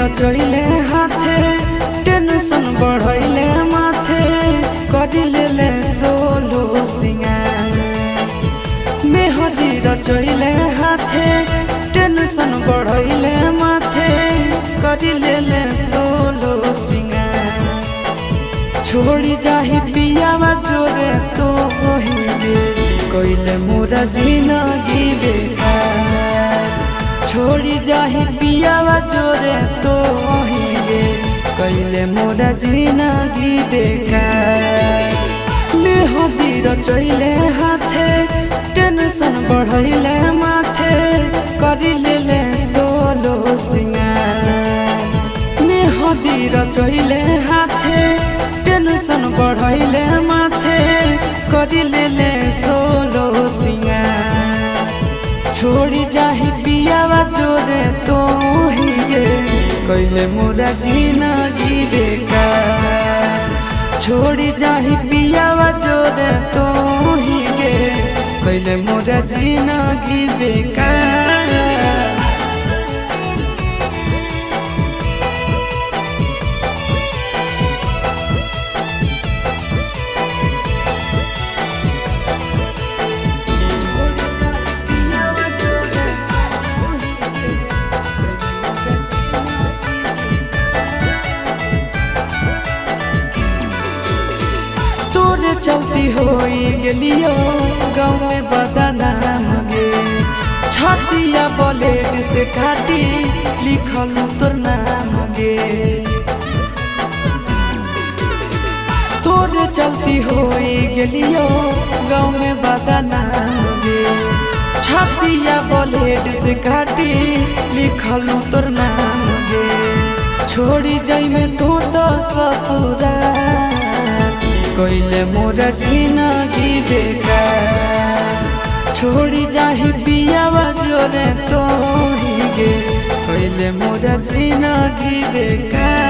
रचैले हाथे टेंशन बढ़ैले माथे करिले सोलो सिंगार मेहदी रचैले हाथे टेंशन बढ़ैले माथे करिले सोलो सिंगार छोड़ी जाही पियावा जोरे तो होइगे कइले मोरा जिंदगी बेकार छोड़ी जाही पियावा जोरे तो होइगे कइले मोरा जिंदगी बेकार मेहदी रचैले हाथे टेंशन बढ़ैले माथे करिले सोलो सिंगार मेहदी रचैले हाथे टेंशन बढ़ैले माथे करिले सोलो सिंगार छोड़ी जाही पियावा जोरे तो होइगे कइले मोरा जिंदगी बेकार छोड़ी जाही पियावा जोरे तो होइगे कइले मोरा जिंदगी बेकार चलती होई गेलियो गाँव में बदनाम गे छतिया ब्लेड से काटी लिखल तोर नाम गे तोरे चलती होई गेलियो गाँव में बदनाम गे छतिया ब्लेड से काटी लिखल तोर नाम गे छोड़ी जाई में तो ससुराल कइले मोरा जिंदगी बेकार छोड़ी जाही पियावा जोरे तो होइगे कइले मोरा जिंदगी बेकार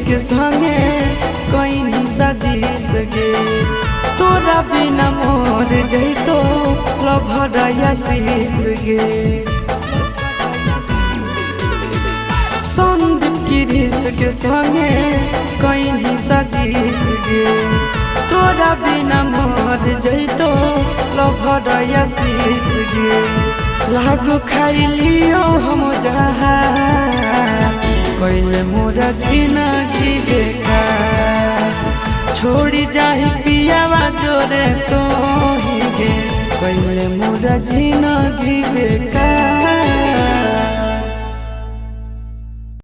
के संगे कहीं सजीस गे तोरा बिना मोर जैतो लभरया शीस गे संदीप गिरीश के संगे कहीं सजीस गे तोरा बिना मोर जैतो लभरया शीस गे लागू खाई लियो हम जहाँ कइले मोरा जिंदगी बेकार छोड़ी जाही पियावा जोरे तो होइगे कइले मोरा जिंदगी बेकार।